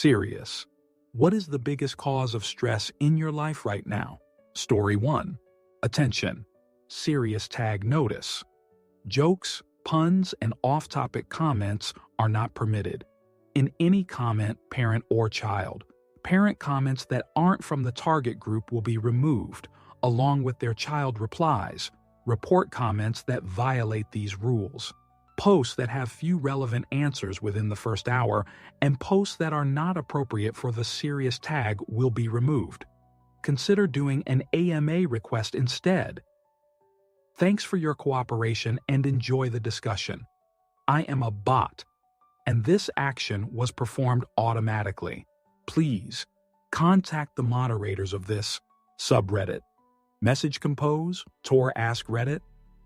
Serious. What is the biggest cause of stress in your life right now? Story 1. Attention. Serious tag notice. Jokes, puns, and off-topic comments are not permitted. In any comment, parent or child. Parent comments that aren't from the target group will be removed, along with their child replies. Report comments that violate these rules. Posts that have few relevant answers within the first hour, and posts that are not appropriate for the serious tag will be removed. Consider doing an AMA request instead. Thanks for your cooperation and enjoy the discussion. I am a bot, and this action was performed automatically. Please contact the moderators of this subreddit. Message compose, Tor Ask Reddit,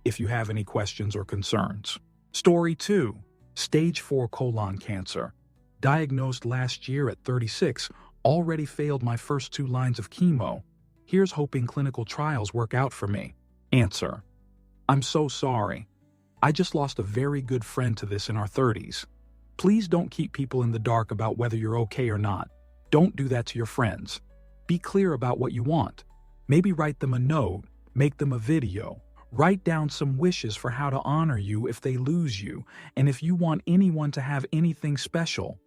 if you have any questions or concerns. Story 2. Stage 4 colon cancer. Diagnosed last year at 36, already failed my first 2 lines of chemo. Here's hoping clinical trials work out for me. Answer. I'm so sorry. I just lost a very good friend to this in our 30s. Please don't keep people in the dark about whether you're okay or not. Don't do that to your friends. Be clear about what you want. Maybe write them a note, make them a video. Write down some wishes for how to honor you if they lose you, and if you want anyone to have anything special.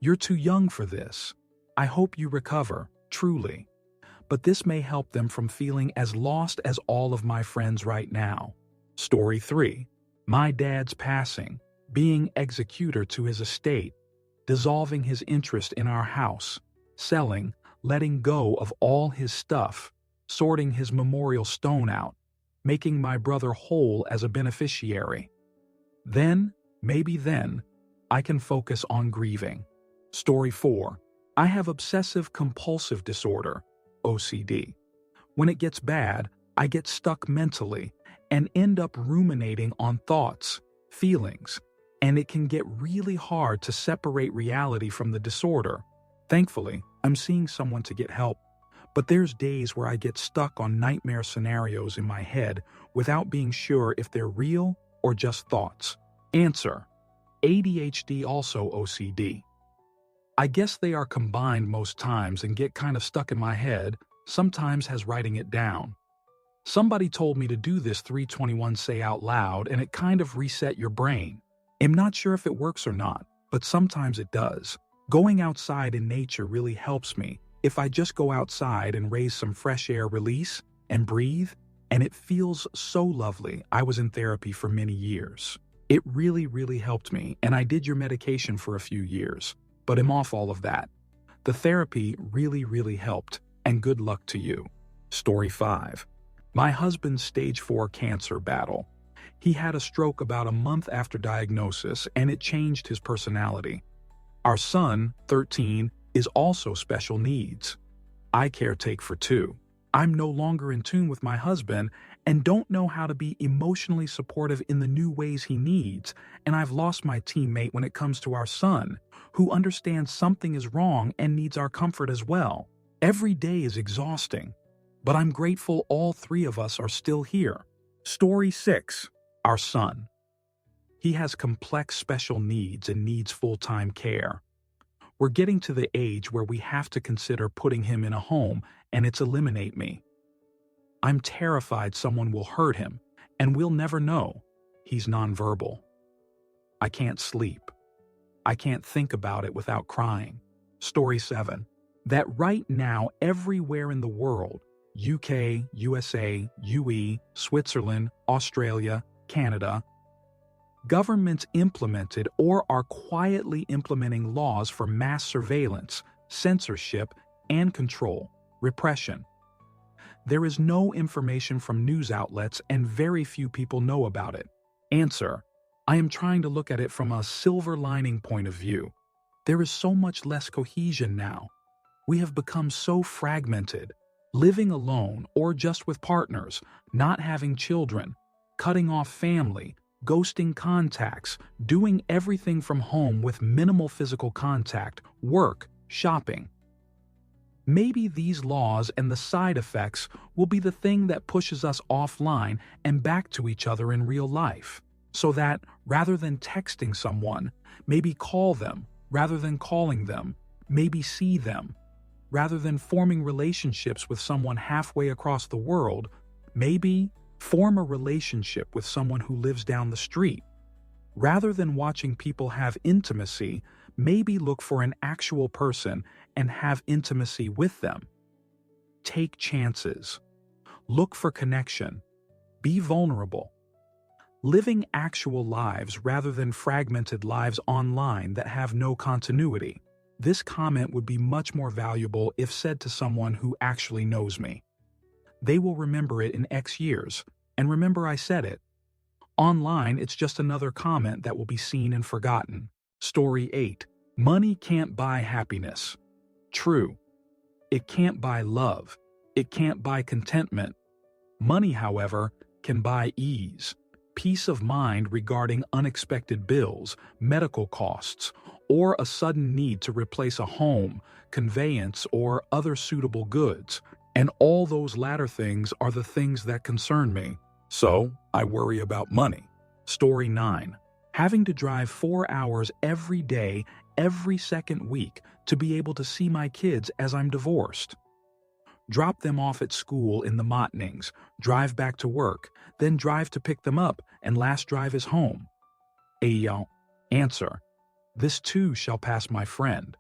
You're too young for this. I hope you recover, truly. But this may help them from feeling as lost as all of my friends right now. Story 3. My dad's passing, being executor to his estate, dissolving his interest in our house, selling, letting go of all his stuff, sorting his memorial stone out, making my brother whole as a beneficiary. Then, maybe then, I can focus on grieving. Story 4. I have obsessive-compulsive disorder, OCD. When it gets bad, I get stuck mentally and end up ruminating on thoughts, feelings, and it can get really hard to separate reality from the disorder. Thankfully, I'm seeing someone to get help. But there's days where I get stuck on nightmare scenarios in my head without being sure if they're real or just thoughts. Answer. ADHD also OCD. I guess they are combined most times and get kind of stuck in my head, sometimes has writing it down. Somebody told me to do this 321 say out loud and it kind of reset your brain. I'm not sure if it works or not, but sometimes it does. Going outside in nature really helps me. If I just go outside and raise some fresh air release and breathe, and it feels so lovely. I was in therapy for many years. It really, really helped me, and I did your medication for a few years, but I'm off all of that. The therapy really, really helped, and good luck to you. Story 5. My husband's stage 4 cancer battle. He had a stroke about a month after diagnosis, and it changed his personality. Our son, 13, is also special needs. I caretake for 2. I'm no longer in tune with my husband and don't know how to be emotionally supportive in the new ways he needs, and I've lost my teammate when it comes to our son, who understands something is wrong and needs our comfort as well. Every day is exhausting, but I'm grateful all 3 of us are still here. Story 6. Our son. He has complex special needs and needs full-time care. We're getting to the age where we have to consider putting him in a home, and it's eliminate me. I'm terrified someone will hurt him, and we'll never know. He's nonverbal. I can't sleep. I can't think about it without crying. Story 7. That right now everywhere in the world, UK, USA, UE, Switzerland, Australia, Canada, governments implemented or are quietly implementing laws for mass surveillance, censorship, and control, repression. There is no information from news outlets and very few people know about it. Answer. I am trying to look at it from a silver lining point of view. There is so much less cohesion now. We have become so fragmented, living alone or just with partners, not having children, cutting off family, ghosting contacts, doing everything from home with minimal physical contact, work, shopping. Maybe these laws and the side effects will be the thing that pushes us offline and back to each other in real life, so that, rather than texting someone, maybe call them, rather than calling them, Maybe see them. Rather than forming relationships with someone halfway across the world, maybe form a relationship with someone who lives down the street. Rather than watching people have intimacy, maybe look for an actual person and have intimacy with them. Take chances. Look for connection. Be vulnerable. Living actual lives rather than fragmented lives online that have no continuity. This comment would be much more valuable if said to someone who actually knows me. They will remember it in X years, and remember I said it. Online, it's just another comment that will be seen and forgotten. Story 8. Money can't buy happiness. True. It can't buy love. It can't buy contentment. Money, however, can buy ease, peace of mind regarding unexpected bills, medical costs, or a sudden need to replace a home, conveyance, or other suitable goods. And all those latter things are the things that concern me. So, I worry about money. Story 9. Having to drive 4 hours every day, every second week, to be able to see my kids as I'm divorced. Drop them off at school in the Motnings, drive back to work, then drive to pick them up, and last drive is home. Answer. This too shall pass, my friend.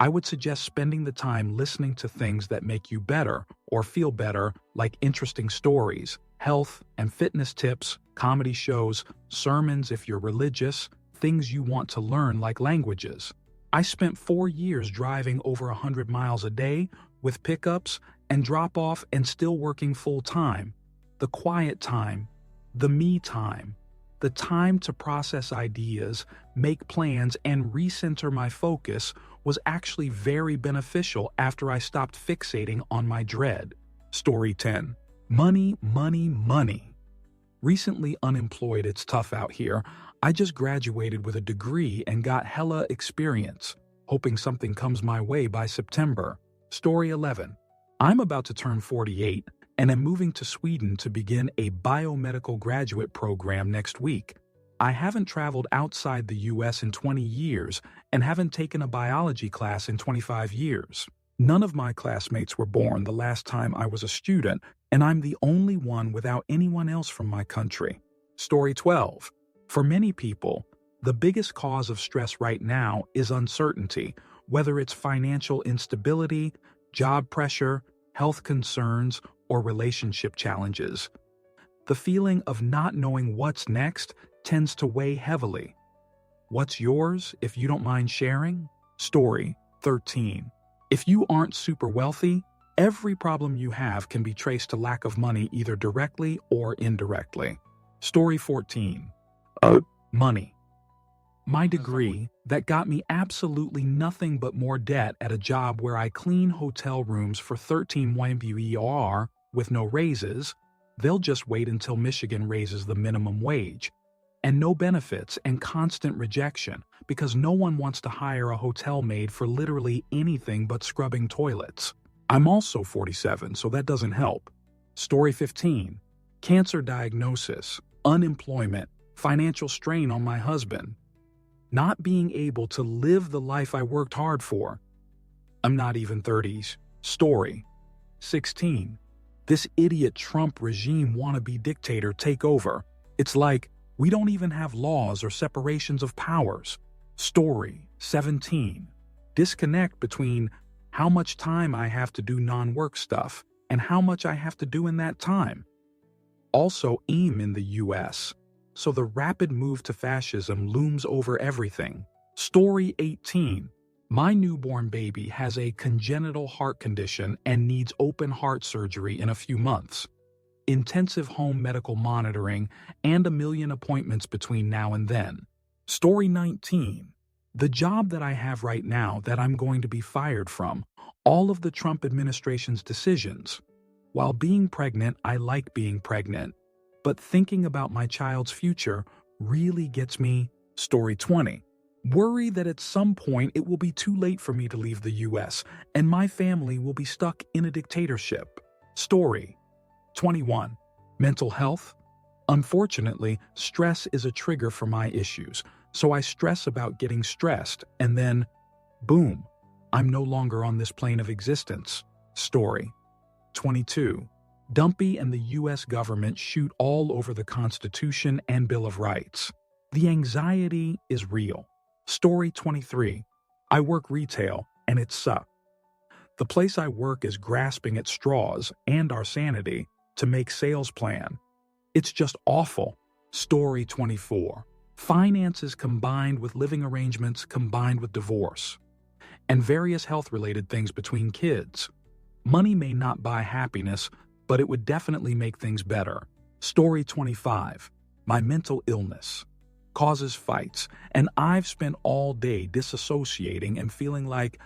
I would suggest spending the time listening to things that make you better or feel better, like interesting stories, health and fitness tips, comedy shows, sermons if you're religious, things you want to learn like languages. I spent 4 years driving over 100 miles a day with pickups and drop-off and still working full-time. The quiet time, the me time, the time to process ideas, make plans, and recenter my focus was actually very beneficial after I stopped fixating on my dread. Story 10. Money, money, money. Recently unemployed, it's tough out here. I just graduated with a degree and got hella experience, hoping something comes my way by September. Story 11. I'm about to turn 48 and am moving to Sweden to begin a biomedical graduate program next week. I haven't traveled outside the US in 20 years and haven't taken a biology class in 25 years. None of my classmates were born the last time I was a student, and I'm the only one without anyone else from my country. Story 12. For many people, the biggest cause of stress right now is uncertainty, whether it's financial instability, job pressure, health concerns, or relationship challenges. The feeling of not knowing what's next tends to weigh heavily. What's yours, if you don't mind sharing? Story 13. If you aren't super wealthy, every problem you have can be traced to lack of money either directly or indirectly. Story 14. Money. My degree that got me absolutely nothing but more debt at a job where I clean hotel rooms for 13 YMBUER with no raises. They'll just wait until Michigan raises the minimum wage. And no benefits and constant rejection because no one wants to hire a hotel maid for literally anything but scrubbing toilets. I'm also 47, so that doesn't help. Story 15. Cancer diagnosis, unemployment, financial strain on my husband. Not being able to live the life I worked hard for. I'm not even 30s. Story 16. This idiot Trump regime wannabe dictator take over. It's like, we don't even have laws or separations of powers. Story 17. Disconnect between how much time I have to do non-work stuff and how much I have to do in that time. Also aim in the US. So the rapid move to fascism looms over everything. Story 18. My newborn baby has a congenital heart condition and needs open heart surgery in a few months. Intensive home medical monitoring, and 1 million appointments between now and then. Story 19. The job that I have right now that I'm going to be fired from, all of the Trump administration's decisions. While being pregnant, I like being pregnant. But thinking about my child's future really gets me. Story 20. Worry that at some point it will be too late for me to leave the US and my family will be stuck in a dictatorship. Story 21. Mental health. Unfortunately, stress is a trigger for my issues, so I stress about getting stressed, and then, boom, I'm no longer on this plane of existence. Story 22. Dumpy and the U.S. government shoot all over the Constitution and Bill of Rights. The anxiety is real. Story 23. I work retail, and it sucks. The place I work is grasping at straws and our sanity to make sales plan. It's just awful. Story 24. Finances combined with living arrangements combined with divorce. And various health-related things between kids. Money may not buy happiness, but it would definitely make things better. Story 25. My mental illness causes fights, and I've spent all day disassociating and feeling like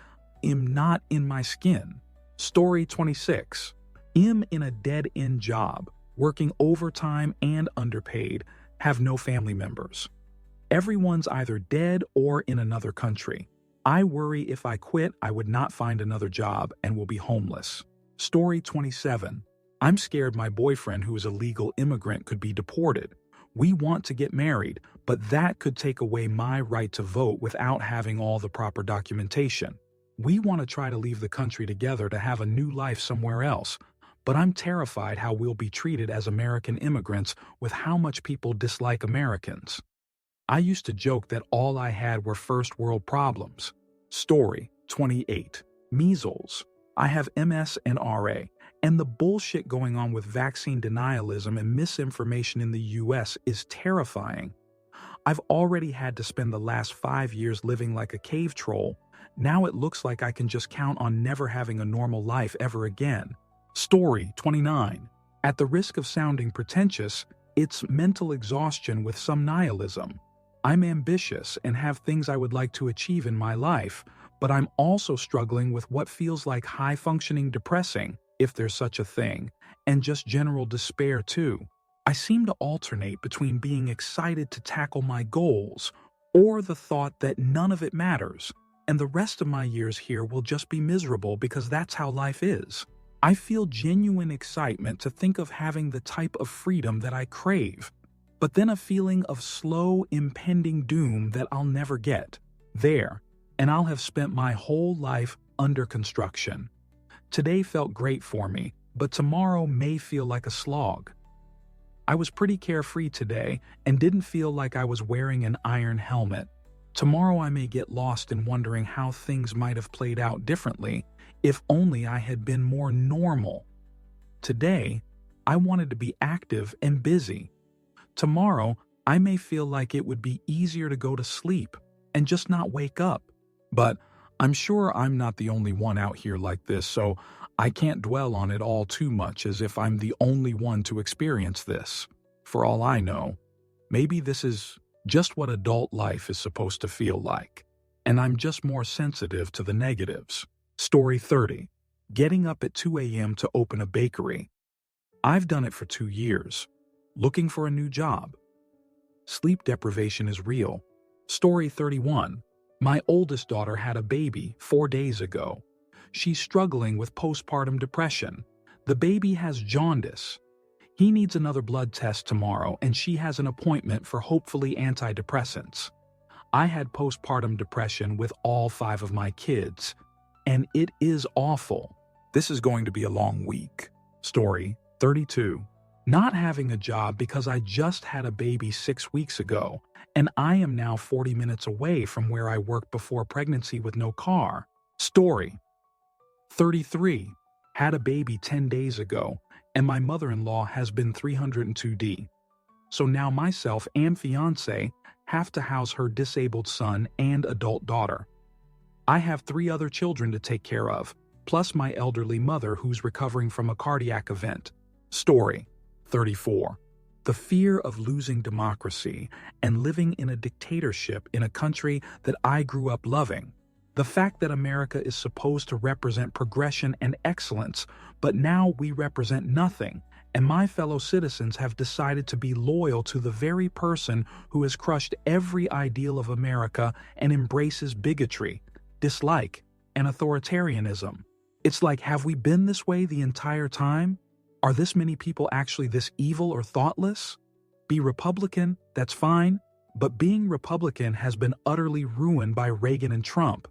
I'm not in my skin. Story 26. I'm in a dead-end job, working overtime and underpaid, have no family members. Everyone's either dead or in another country. I worry if I quit, I would not find another job and will be homeless. Story 27. I'm scared my boyfriend, who is a legal immigrant, could be deported. We want to get married, but that could take away my right to vote without having all the proper documentation. We want to try to leave the country together to have a new life somewhere else, but I'm terrified how we'll be treated as American immigrants with how much people dislike Americans. I used to joke that all I had were first world problems. Story 28. Measles. I have MS and RA, and the bullshit going on with vaccine denialism and misinformation in the US is terrifying. I've already had to spend the last 5 years living like a cave troll. Now it looks like I can just count on never having a normal life ever again. Story 29. At the risk of sounding pretentious, it's mental exhaustion with some nihilism. I'm ambitious and have things I would like to achieve in my life, but I'm also struggling with what feels like high-functioning depressing, if there's such a thing, and just general despair too. I seem to alternate between being excited to tackle my goals or the thought that none of it matters, and the rest of my years here will just be miserable because that's how life is. I feel genuine excitement to think of having the type of freedom that I crave, but then a feeling of slow, impending doom that I'll never get there, and I'll have spent my whole life under construction. Today felt great for me, but tomorrow may feel like a slog. I was pretty carefree today and didn't feel like I was wearing an iron helmet. Tomorrow I may get lost in wondering how things might have played out differently if only I had been more normal. Today, I wanted to be active and busy. Tomorrow, I may feel like it would be easier to go to sleep and just not wake up. But I'm sure I'm not the only one out here like this, so I can't dwell on it all too much as if I'm the only one to experience this. For all I know, maybe this is just what adult life is supposed to feel like, and I'm just more sensitive to the negatives. Story 30. Getting up at 2 a.m. to open a bakery. I've done it for 2 years. Looking for a new job. Sleep deprivation is real. Story 31. My oldest daughter had a baby 4 days ago. She's struggling with postpartum depression. The baby has jaundice. He needs another blood test tomorrow, and she has an appointment for hopefully antidepressants. I had postpartum depression with all 5 of my kids, and it is awful. This is going to be a long week. Story 32. Not having a job because I just had a baby 6 weeks ago, and I am now 40 minutes away from where I worked before pregnancy with no car. Story 33. Had a baby 10 days ago, and my mother-in-law has been 302D. So now myself and fiancé have to house her disabled son and adult daughter. I have 3 other children to take care of, plus my elderly mother who's recovering from a cardiac event. Story 34. The fear of losing democracy and living in a dictatorship in a country that I grew up loving. The fact that America is supposed to represent progression and excellence, but now we represent nothing, and my fellow citizens have decided to be loyal to the very person who has crushed every ideal of America and embraces bigotry, dislike, and authoritarianism. It's like, have we been this way the entire time? Are this many people actually this evil or thoughtless? Be Republican, that's fine, but being Republican has been utterly ruined by Reagan and Trump.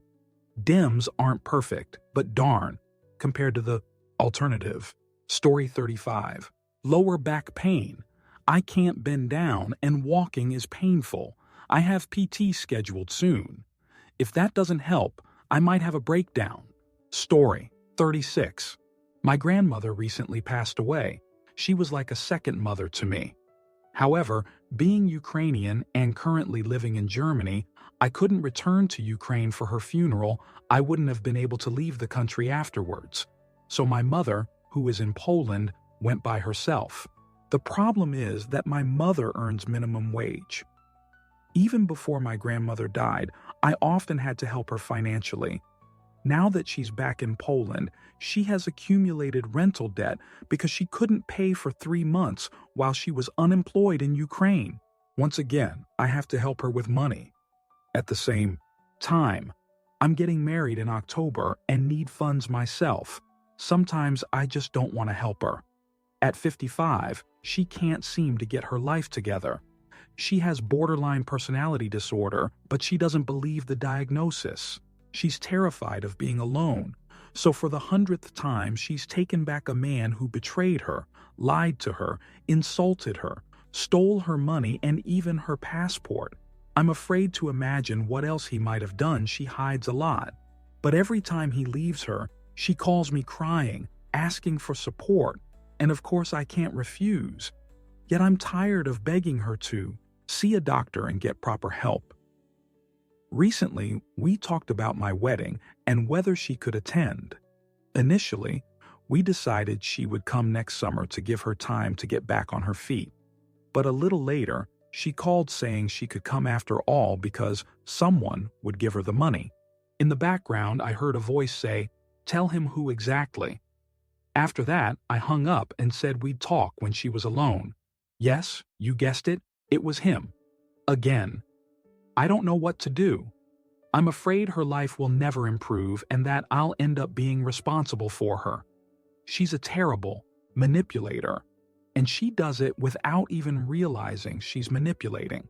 Dems aren't perfect, but darn, compared to the alternative. Story 35. Lower back pain. I can't bend down and walking is painful. I have PT scheduled soon. If that doesn't help, I might have a breakdown. Story 36. My grandmother recently passed away. She was like a second mother to me. However, being Ukrainian and currently living in Germany, I couldn't return to Ukraine for her funeral. I wouldn't have been able to leave the country afterwards. So my mother, who is in Poland, went by herself. The problem is that my mother earns minimum wage. Even before my grandmother died, I often had to help her financially. Now that she's back in Poland, she has accumulated rental debt because she couldn't pay for 3 months while she was unemployed in Ukraine. Once again, I have to help her with money. At the same time, I'm getting married in October and need funds myself. Sometimes I just don't want to help her. At 55, she can't seem to get her life together. She has borderline personality disorder, but she doesn't believe the diagnosis. She's terrified of being alone. So for the 100th time, she's taken back a man who betrayed her, lied to her, insulted her, stole her money and even her passport. I'm afraid to imagine what else he might have done. She hides a lot. But every time he leaves her, she calls me crying, asking for support, and of course I can't refuse. Yet I'm tired of begging her to see a doctor and get proper help. Recently, we talked about my wedding and whether she could attend. Initially, we decided she would come next summer to give her time to get back on her feet. But a little later, she called saying she could come after all because someone would give her the money. In the background, I heard a voice say, "Tell him who exactly." After that, I hung up and said we'd talk when she was alone. Yes, you guessed it, it was him. Again. I don't know what to do. I'm afraid her life will never improve and that I'll end up being responsible for her. She's a terrible manipulator, and she does it without even realizing she's manipulating.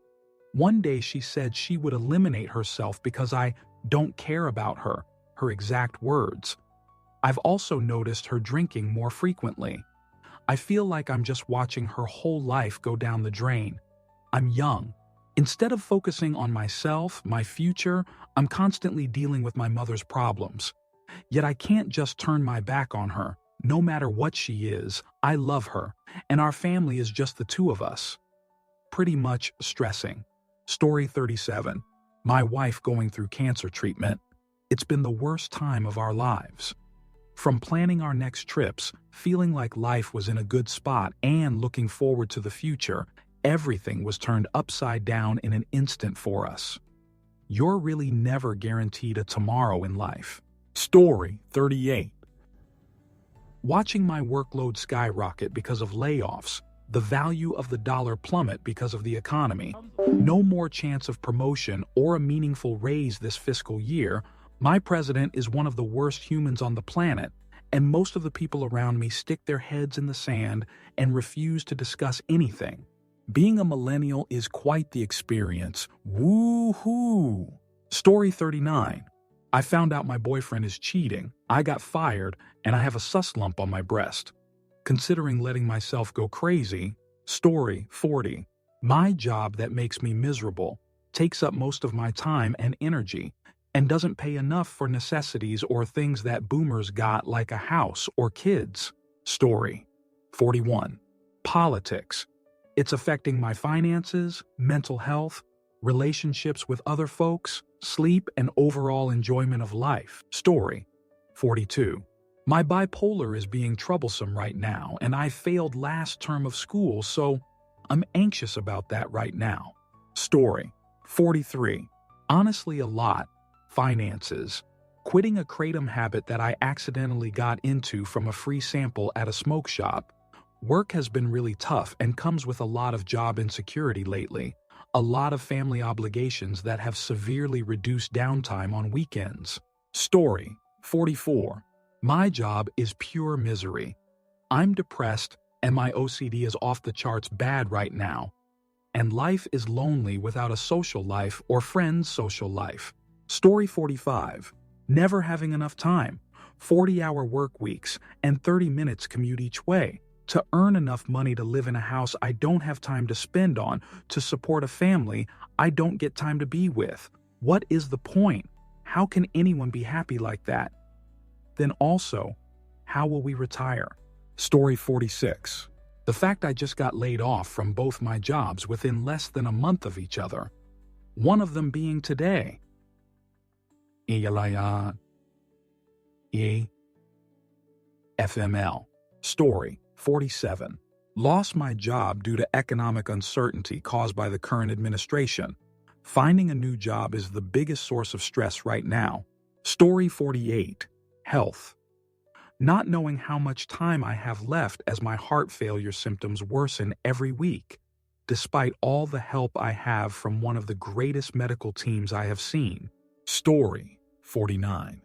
One day she said she would eliminate herself because I don't care about her, her exact words. I've also noticed her drinking more frequently. I feel like I'm just watching her whole life go down the drain. I'm young. Instead of focusing on myself, my future, I'm constantly dealing with my mother's problems. Yet I can't just turn my back on her. No matter what she is, I love her, and our family is just the two of us. Pretty much stressing. Story 37. My wife going through cancer treatment. It's been the worst time of our lives. From planning our next trips, feeling like life was in a good spot, and looking forward to the future, everything was turned upside down in an instant for us. You're really never guaranteed a tomorrow in life. Story 38. Watching my workload skyrocket because of layoffs, the value of the dollar plummet because of the economy, no more chance of promotion or a meaningful raise this fiscal year. My president is one of the worst humans on the planet, and most of the people around me stick their heads in the sand and refuse to discuss anything. Being a millennial is quite the experience. Woo-hoo! Story 39. I found out my boyfriend is cheating, I got fired, and I have a sus lump on my breast. Considering letting myself go crazy. Story 40. My job that makes me miserable, takes up most of my time and energy, and doesn't pay enough for necessities or things that boomers got like a house or kids. Story 41. Politics. It's affecting my finances, mental health, relationships with other folks, sleep, and overall enjoyment of life. Story 42. My bipolar is being troublesome right now, and I failed last term of school, so I'm anxious about that right now. Story 43. Honestly, a lot. Finances. Quitting a kratom habit that I accidentally got into from a free sample at a smoke shop. Work has been really tough and comes with a lot of job insecurity lately. A lot of family obligations that have severely reduced downtime on weekends. Story 44. My job is pure misery. I'm depressed and my OCD is off the charts bad right now. And life is lonely without a social life or friends' social life. Story 45. never having enough time, 40-hour work weeks, and 30 minutes commute each way to earn enough money to live in a house I don't have time to spend on, to support a family I don't get time to be with. What is the point? How can anyone be happy like that? Then also, how will we retire? Story 46. The fact I just got laid off from both my jobs within less than a month of each other. One of them being today. FML. Story 47. Lost my job due to economic uncertainty caused by the current administration. Finding a new job is the biggest source of stress right now. Story 48. Health. Not knowing how much time I have left as my heart failure symptoms worsen every week, despite all the help I have from one of the greatest medical teams I have seen. Story 49.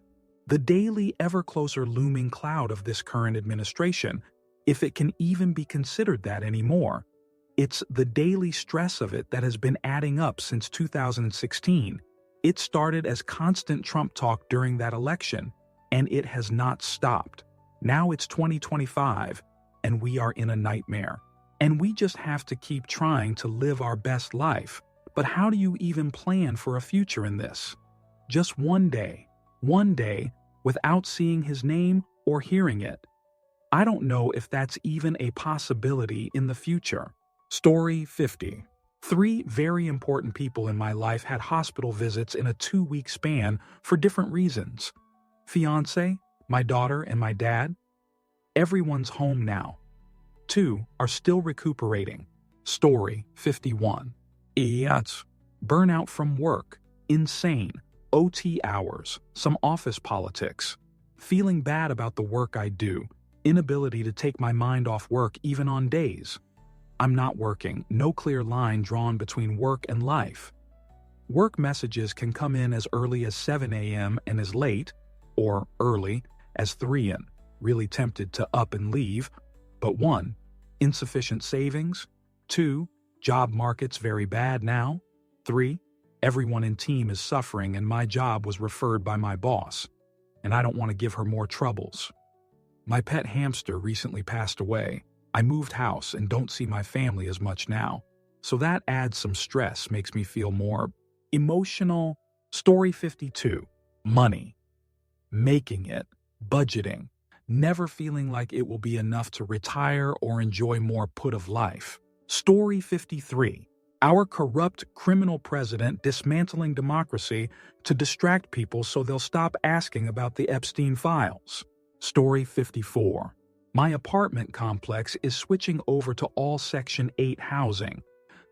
The daily, ever closer looming cloud of this current administration, if it can even be considered that anymore. It's the daily stress of it that has been adding up since 2016. It started as constant Trump talk during that election, and it has not stopped. Now it's 2025, and we are in a nightmare. And we just have to keep trying to live our best life. But how do you even plan for a future in this? Just one day, without seeing his name or hearing it. I don't know if that's even a possibility in the future. Story 50. 3 very important people in my life had hospital visits in a 2-week span for different reasons. Fiance, my daughter, and my dad. Everyone's home now. 2 are still recuperating. Story 51. Burnout from work, insane, OT hours, some office politics, feeling bad about the work I do, inability to take my mind off work even on days. I'm not working, no clear line drawn between work and life. Work messages can come in as early as 7 a.m. and as late, or early, as 3 a.m. Really tempted to up and leave. But 1, insufficient savings. 2, job market's very bad now. 3, everyone in team is suffering and my job was referred by my boss, and I don't want to give her more troubles. My pet hamster recently passed away. I moved house and don't see my family as much now, so that adds some stress, makes me feel more emotional. Story 52. Money. Making it, budgeting, never feeling like it will be enough to retire or enjoy more put of life. Story 53. Our corrupt criminal president dismantling democracy to distract people so they'll stop asking about the Epstein files. Story 54. My apartment complex is switching over to all Section 8 housing,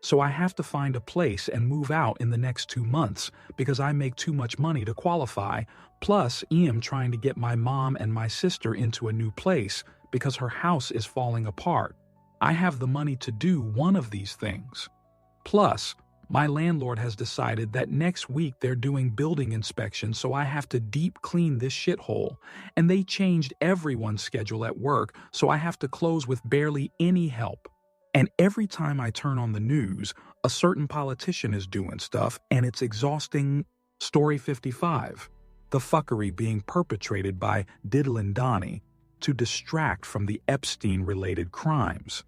so I have to find a place and move out in the next 2 months because I make too much money to qualify, plus I'm trying to get my mom and my sister into a new place because her house is falling apart. I have the money to do one of these things. Plus, my landlord has decided that next week they're doing building inspections, so I have to deep clean this shithole. And they changed everyone's schedule at work, so I have to close with barely any help. And every time I turn on the news, a certain politician is doing stuff, and it's exhausting. Story 55. The fuckery being perpetrated by Diddle and Donnie to distract from the Epstein-related crimes.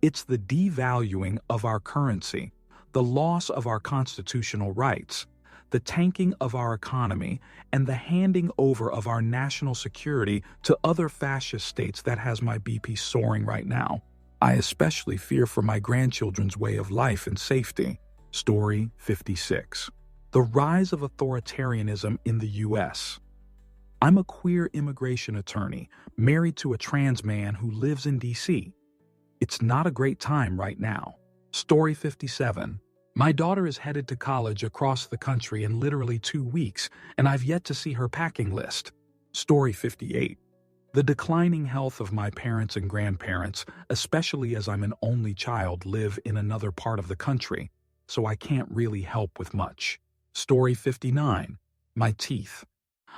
It's the devaluing of our currency, the loss of our constitutional rights, the tanking of our economy, and the handing over of our national security to other fascist states that has my BP soaring right now. I especially fear for my grandchildren's way of life and safety. Story 56. The rise of authoritarianism in the U.S. I'm a queer immigration attorney, married to a trans man who lives in D.C. It's not a great time right now. Story 57. My daughter is headed to college across the country in literally 2 weeks, and I've yet to see her packing list. Story 58. The declining health of my parents and grandparents, especially as I'm an only child, live in another part of the country, so I can't really help with much. Story 59. My teeth.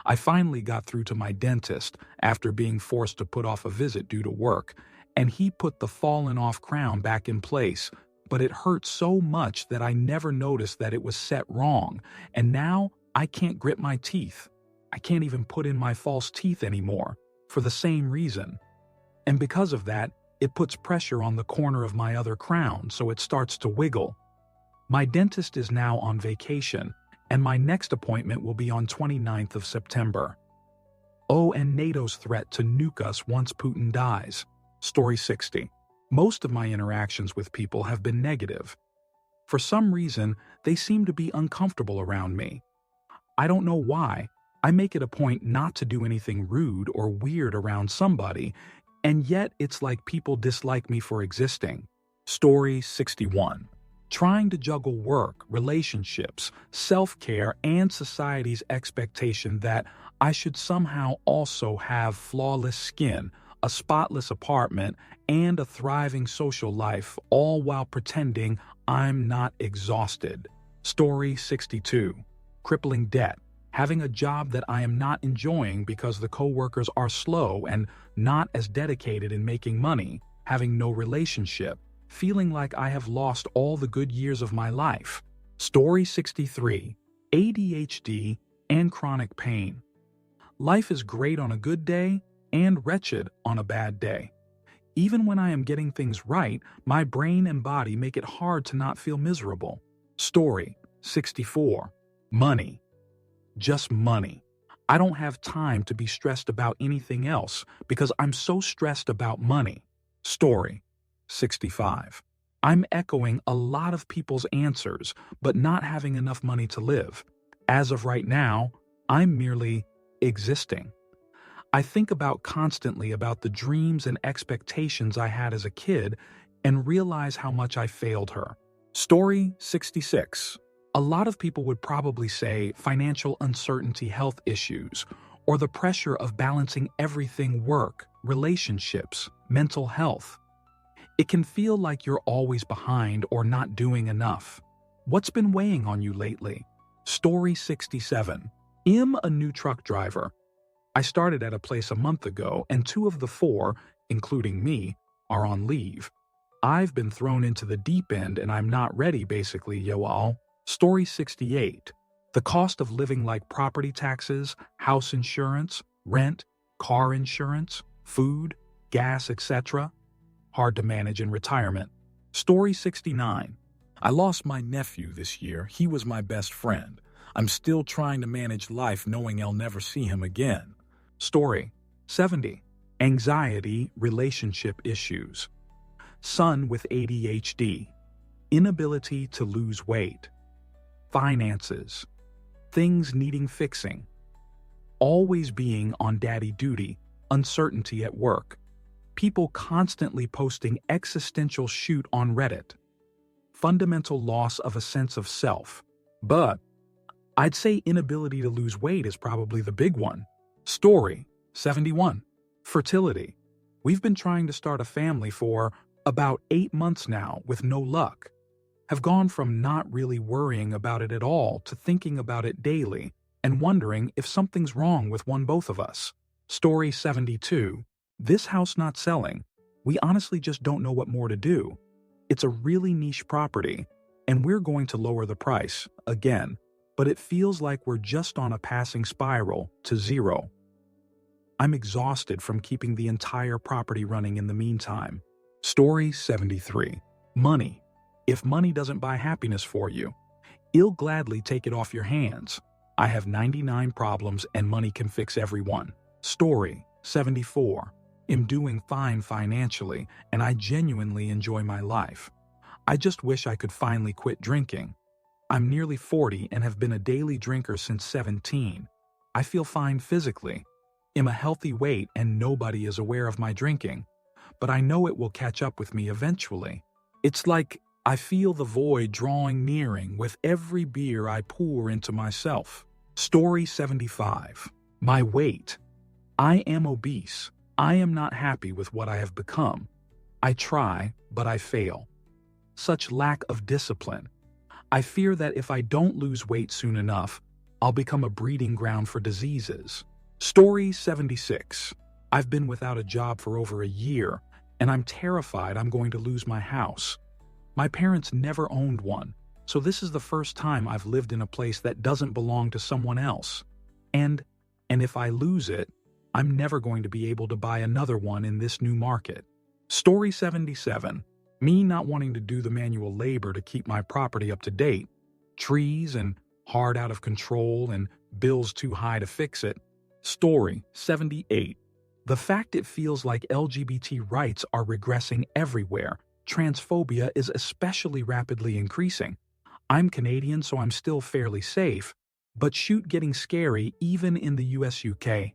I finally got through to my dentist after being forced to put off a visit due to work, and he put the fallen off crown back in place, but it hurt so much that I never noticed that it was set wrong, and now I can't grit my teeth. I can't even put in my false teeth anymore for the same reason. And because of that, it puts pressure on the corner of my other crown so it starts to wiggle. My dentist is now on vacation, and my next appointment will be on 29th of September. Oh, and NATO's threat to nuke us once Putin dies. Story 60. Most of my interactions with people have been negative. For some reason, they seem to be uncomfortable around me. I don't know why. I make it a point not to do anything rude or weird around somebody, and yet it's like people dislike me for existing. Story 61. Trying to juggle work, relationships, self-care, and society's expectation that I should somehow also have flawless skin, a spotless apartment, and a thriving social life, all while pretending I'm not exhausted. Story 62. Crippling debt. Having a job that I am not enjoying because the coworkers are slow and not as dedicated in making money, having no relationship, feeling like I have lost all the good years of my life. Story 63. ADHD and chronic pain. Life is great on a good day and wretched on a bad day. Even when I am getting things right, my brain and body make it hard to not feel miserable. Story 64. Money. Just money. I don't have time to be stressed about anything else because I'm so stressed about money. Story 65. I'm echoing a lot of people's answers, but not having enough money to live. As of right now, I'm merely existing. I think constantly about the dreams and expectations I had as a kid and realize how much I failed her. Story 66. A lot of people would probably say financial uncertainty, health issues, or the pressure of balancing everything: work, relationships, mental health. It can feel like you're always behind or not doing enough. What's been weighing on you lately? Story 67. I'm a new truck driver. I started at a place a month ago, and 2 of the 4, including me, are on leave. I've been thrown into the deep end and I'm not ready, basically, yo-all. Story 68. The cost of living, like property taxes, house insurance, rent, car insurance, food, gas, etc. Hard to manage in retirement. Story 69. I lost my nephew this year. He was my best friend. I'm still trying to manage life knowing I'll never see him again. Story 70. Anxiety, relationship issues. Son with ADHD. Inability to lose weight. Finances. Things needing fixing. Always being on daddy duty. Uncertainty at work. People constantly posting existential shit on Reddit. Fundamental loss of a sense of self. But I'd say inability to lose weight is probably the big one. Story 71. Fertility. We've been trying to start a family for about 8 months now with no luck. Have gone from not really worrying about it at all to thinking about it daily and wondering if something's wrong with both of us. Story 72. This house not selling. We honestly just don't know what more to do. It's a really niche property, and we're going to lower the price, again, but it feels like we're just on a passing spiral to zero. I'm exhausted from keeping the entire property running in the meantime. Story 73. Money. If money doesn't buy happiness for you, it'll gladly take it off your hands. I have 99 problems and money can fix every one. Story 74. I'm doing fine financially and I genuinely enjoy my life. I just wish I could finally quit drinking. I'm nearly 40 and have been a daily drinker since 17. I feel fine physically. I'm a healthy weight and nobody is aware of my drinking, but I know it will catch up with me eventually. It's like I feel the void drawing nearing with every beer I pour into myself. Story 75. My weight. I am obese. I am not happy with what I have become. I try, but I fail. Such lack of discipline. I fear that if I don't lose weight soon enough, I'll become a breeding ground for diseases. Story 76. I've been without a job for over a year, and I'm terrified I'm going to lose my house. My parents never owned one, so this is the first time I've lived in a place that doesn't belong to someone else. And And if I lose it, I'm never going to be able to buy another one in this new market. Story 77. Me not wanting to do the manual labor to keep my property up to date. Trees and hard out of control and bills too high to fix it. Story 78. The fact it feels like LGBT rights are regressing everywhere. Transphobia is especially rapidly increasing. I'm Canadian, so I'm still fairly safe, but shoot getting scary even in the US UK.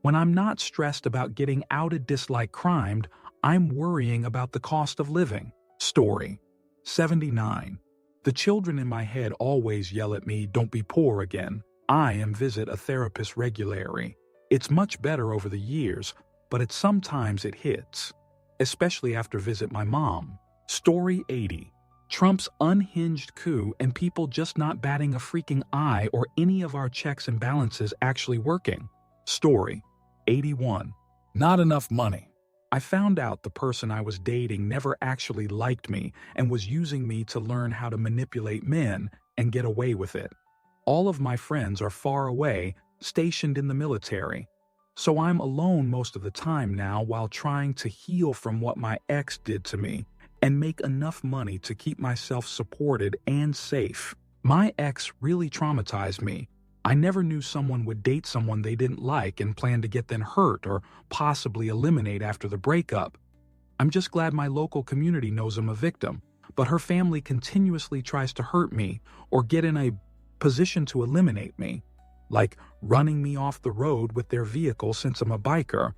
When I'm not stressed about getting outed dislike crimed, I'm worrying about the cost of living. Story 79. The children in my head always yell at me, "Don't be poor again." I am visit a therapist regularly. It's much better over the years, but sometimes it hits, especially after visit my mom. Story 80. Trump's unhinged coup and people just not batting a freaking eye or any of our checks and balances actually working. Story 81. Not enough money. I found out the person I was dating never actually liked me and was using me to learn how to manipulate men and get away with it. All of my friends are far away, stationed in the military. So I'm alone most of the time now while trying to heal from what my ex did to me and make enough money to keep myself supported and safe. My ex really traumatized me. I never knew someone would date someone they didn't like and plan to get them hurt or possibly eliminate after the breakup. I'm just glad my local community knows I'm a victim, but her family continuously tries to hurt me or get in a position to eliminate me, like running me off the road with their vehicle since I'm a biker.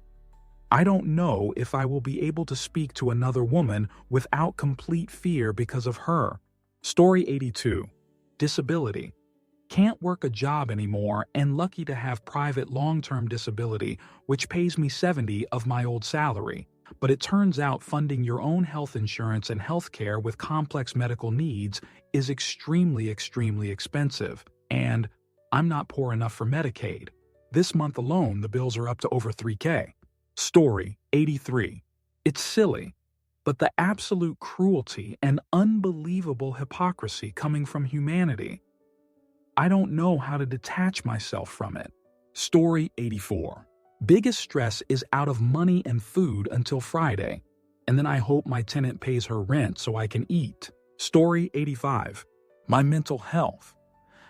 I don't know if I will be able to speak to another woman without complete fear because of her. Story 82. Disability. Can't work a job anymore and lucky to have private long-term disability, which pays me 70% of my old salary. But it turns out funding your own health insurance and healthcare with complex medical needs is extremely expensive. And I'm not poor enough for Medicaid. This month alone, the bills are up to over $3,000. Story 83. It's silly, but the absolute cruelty and unbelievable hypocrisy coming from humanity. I don't know how to detach myself from it. Story 84. Biggest stress is out of money and food until Friday, and then I hope my tenant pays her rent so I can eat. Story 85. My mental health.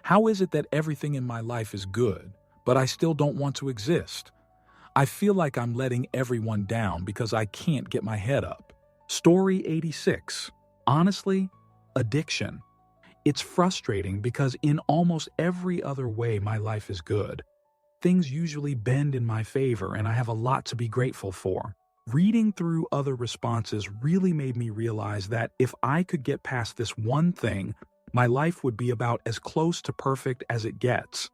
How is it that everything in my life is good, but I still don't want to exist? I feel like I'm letting everyone down because I can't get my head up. Story 86. Honestly, addiction. It's frustrating because in almost every other way my life is good. Things usually bend in my favor and I have a lot to be grateful for. Reading through other responses really made me realize that if I could get past this one thing, my life would be about as close to perfect as it gets.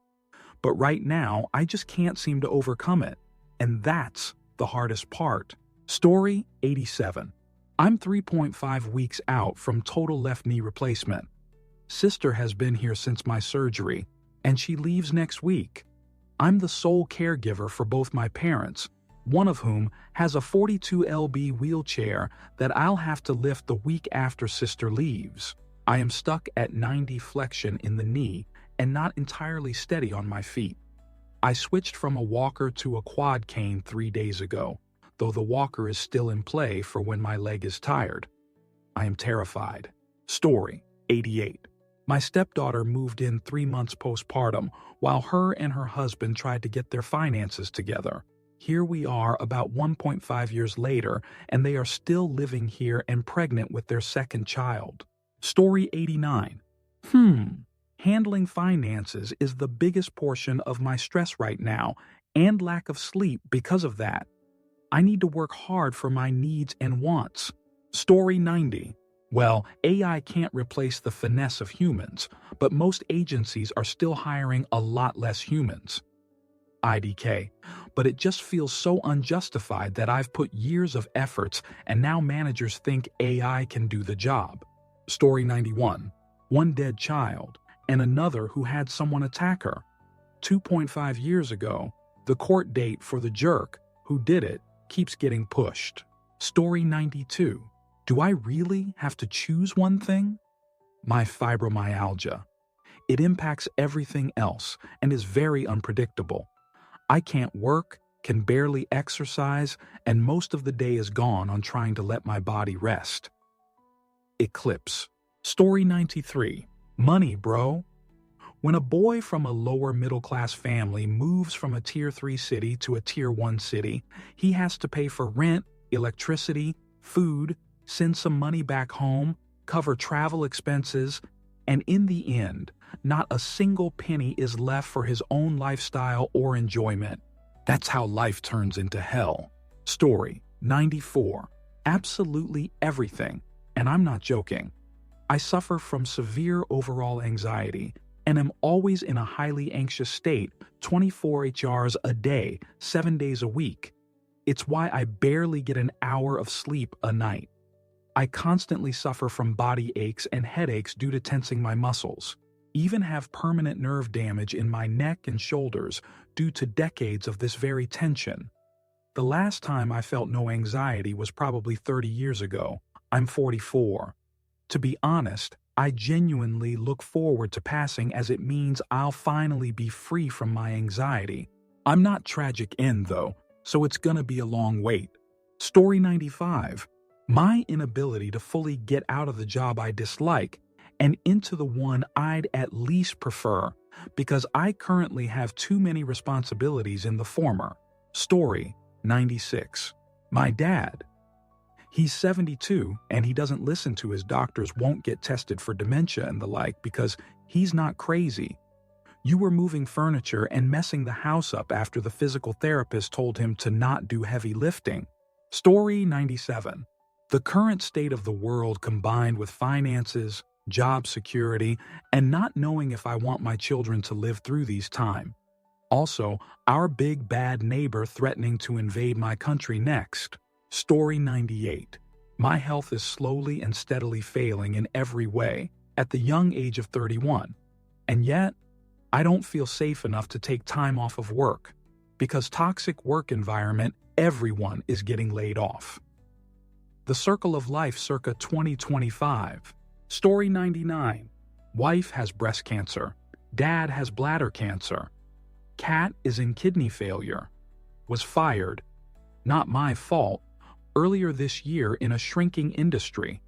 But right now, I just can't seem to overcome it. And that's the hardest part. Story 87. I'm 3.5 weeks out from total left knee replacement. Sister has been here since my surgery, and she leaves next week. I'm the sole caregiver for both my parents, one of whom has a 42lb wheelchair that I'll have to lift the week after sister leaves. I am stuck at 90 flexion in the knee and not entirely steady on my feet. I switched from a walker to a quad cane 3 days ago, though the walker is still in play for when my leg is tired. I am terrified. Story 88. My stepdaughter moved in 3 months postpartum while her and her husband tried to get their finances together. Here we are about 1.5 years later, and they are still living here and pregnant with their second child. Story 89. Handling finances is the biggest portion of my stress right now, and lack of sleep because of that. I need to work hard for my needs and wants. Story 90. Well, AI can't replace the finesse of humans, but most agencies are still hiring a lot less humans. IDK. But it just feels so unjustified that I've put years of efforts and now managers think AI can do the job. Story 91. One dead child, and another who had someone attack her. 2.5 years ago, the court date for the jerk who did it keeps getting pushed. Story 92. Do I really have to choose one thing? My fibromyalgia. It impacts everything else and is very unpredictable. I can't work, can barely exercise, and most of the day is gone on trying to let my body rest. Eclipse. Story 93. Money, bro. When a boy from a lower middle-class family moves from a Tier 3 city to a Tier 1 city, he has to pay for rent, electricity, food, send some money back home, cover travel expenses, and in the end, not a single penny is left for his own lifestyle or enjoyment. That's how life turns into hell. Story 94. Absolutely everything, and I'm not joking. I suffer from severe overall anxiety and am always in a highly anxious state 24 HRs a day, 7 days a week. It's why I barely get an hour of sleep a night. I constantly suffer from body aches and headaches due to tensing my muscles. Even have permanent nerve damage in my neck and shoulders due to decades of this very tension. The last time I felt no anxiety was probably 30 years ago. I'm 44. To be honest, I genuinely look forward to passing as it means I'll finally be free from my anxiety. I'm not tragic end though, so it's gonna be a long wait. Story 95. My inability to fully get out of the job I dislike and into the one I'd at least prefer because I currently have too many responsibilities in the former. Story 96. My dad. He's 72 and he doesn't listen to his doctors, won't get tested for dementia and the like because he's not crazy. You were moving furniture and messing the house up after the physical therapist told him to not do heavy lifting. Story 97. The current state of the world combined with finances, job security, and not knowing if I want my children to live through these times. Also, our big bad neighbor threatening to invade my country next. Story 98. My health is slowly and steadily failing in every way at the young age of 31. And yet, I don't feel safe enough to take time off of work. Because toxic work environment, everyone is getting laid off. The Circle of Life circa 2025. Story 99. Wife has breast cancer. Dad has bladder cancer. Cat is in kidney failure. Was fired. Not my fault. Earlier this year in a shrinking industry.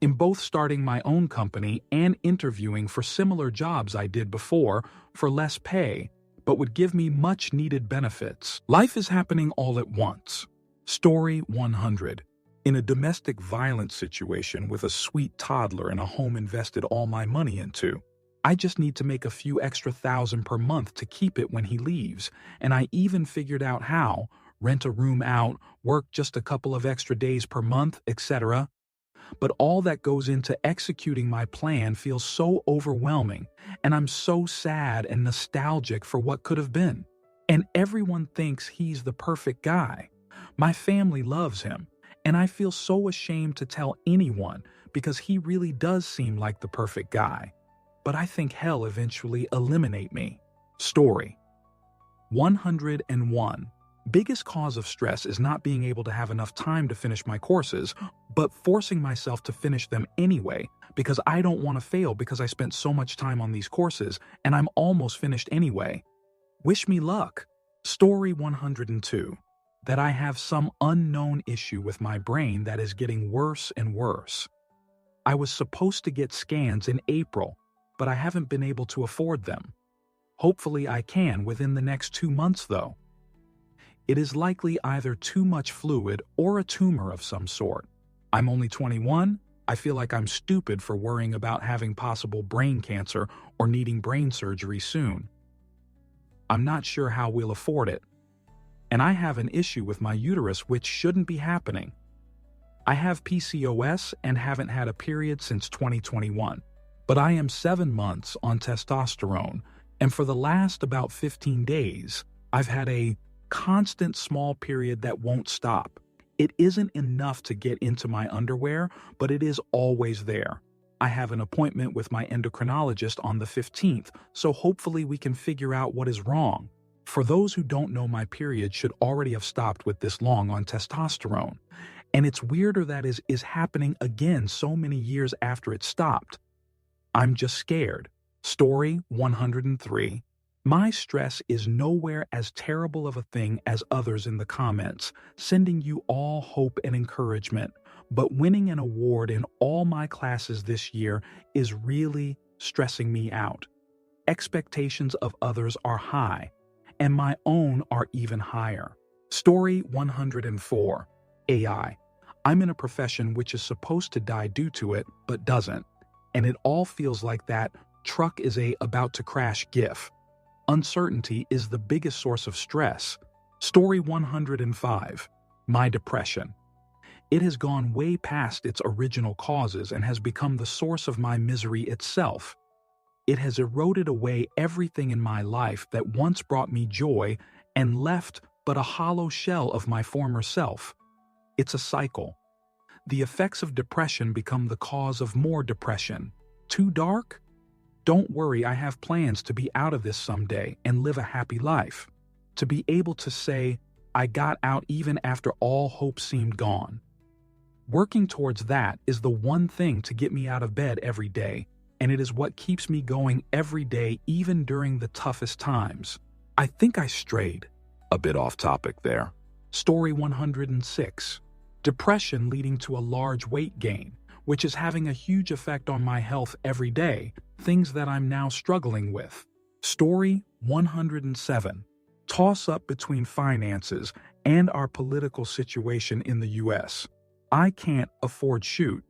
In both starting my own company and interviewing for similar jobs I did before for less pay, but would give me much needed benefits. Life is happening all at once. Story 100. In a domestic violence situation with a sweet toddler in a home invested all my money into. I just need to make a few extra $1,000 per month to keep it when he leaves, and I even figured out how. Rent a room out, work just a couple of extra days per month, etc. But all that goes into executing my plan feels so overwhelming, and I'm so sad and nostalgic for what could have been. And everyone thinks he's the perfect guy. My family loves him, and I feel so ashamed to tell anyone because he really does seem like the perfect guy. But I think hell eventually eliminate me. Story 101. Biggest cause of stress is not being able to have enough time to finish my courses, but forcing myself to finish them anyway because I don't want to fail because I spent so much time on these courses and I'm almost finished anyway. Wish me luck. Story 102. That I have some unknown issue with my brain that is getting worse and worse. I was supposed to get scans in April, but I haven't been able to afford them. Hopefully I can within the next 2 months though. It is likely either too much fluid or a tumor of some sort. I'm only 21. I feel like I'm stupid for worrying about having possible brain cancer or needing brain surgery soon. I'm not sure how we'll afford it. And I have an issue with my uterus which shouldn't be happening. I have PCOS and haven't had a period since 2021. But I am 7 months on testosterone, and for the last about 15 days, I've had a constant small period that won't stop. It isn't enough to get into my underwear, but it is always there. I have an appointment with my endocrinologist on the 15th, so hopefully we can figure out what is wrong. For those who don't know, my period should already have stopped with this long on testosterone. And it's weirder that is happening again so many years after it stopped. I'm just scared. Story 103. My stress is nowhere as terrible of a thing as others in the comments, sending you all hope and encouragement. But winning an award in all my classes this year is really stressing me out. Expectations of others are high, and my own are even higher. Story 104. AI. I'm in a profession which is supposed to die due to it, but doesn't. And it all feels like that truck is a about to crash gif. Uncertainty is the biggest source of stress. Story 105. My depression. It has gone way past its original causes and has become the source of my misery itself. It has eroded away everything in my life that once brought me joy and left but a hollow shell of my former self. It's a cycle. The effects of depression become the cause of more depression. Too dark? Don't worry, I have plans to be out of this someday and live a happy life. To be able to say, I got out even after all hope seemed gone. Working towards that is the one thing to get me out of bed every day, and it is what keeps me going every day even during the toughest times. I think I strayed a bit off topic there. Story 106. Depression leading to a large weight gain, which is having a huge effect on my health every day, things that I'm now struggling with. Story 107. Toss-up between finances and our political situation in the U.S. I can't afford shoot,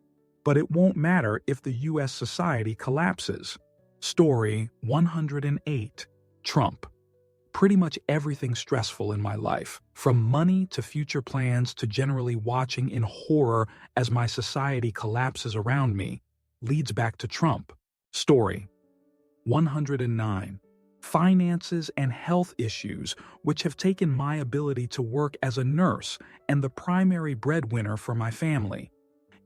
but it won't matter if the U.S. society collapses. Story 108. Trump. Pretty much everything stressful in my life, from money to future plans to generally watching in horror as my society collapses around me, leads back to Trump. Story 109. Finances and health issues which have taken my ability to work as a nurse and the primary breadwinner for my family.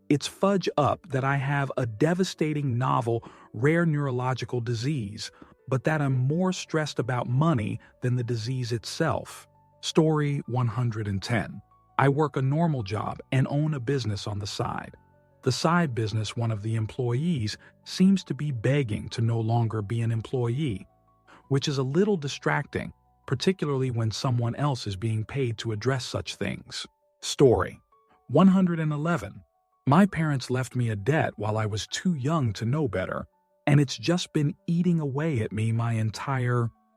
It's fudge up that I have a devastating novel rare neurological disease, but that I'm more stressed about money than the disease itself. Story 110. I work a normal job and own a business on the side. The side business, one of the employees, seems to be begging to no longer be an employee, which is a little distracting, particularly when someone else is being paid to address such things. Story 111. My parents left me a debt while I was too young to know better, and it's just been eating away at me my entire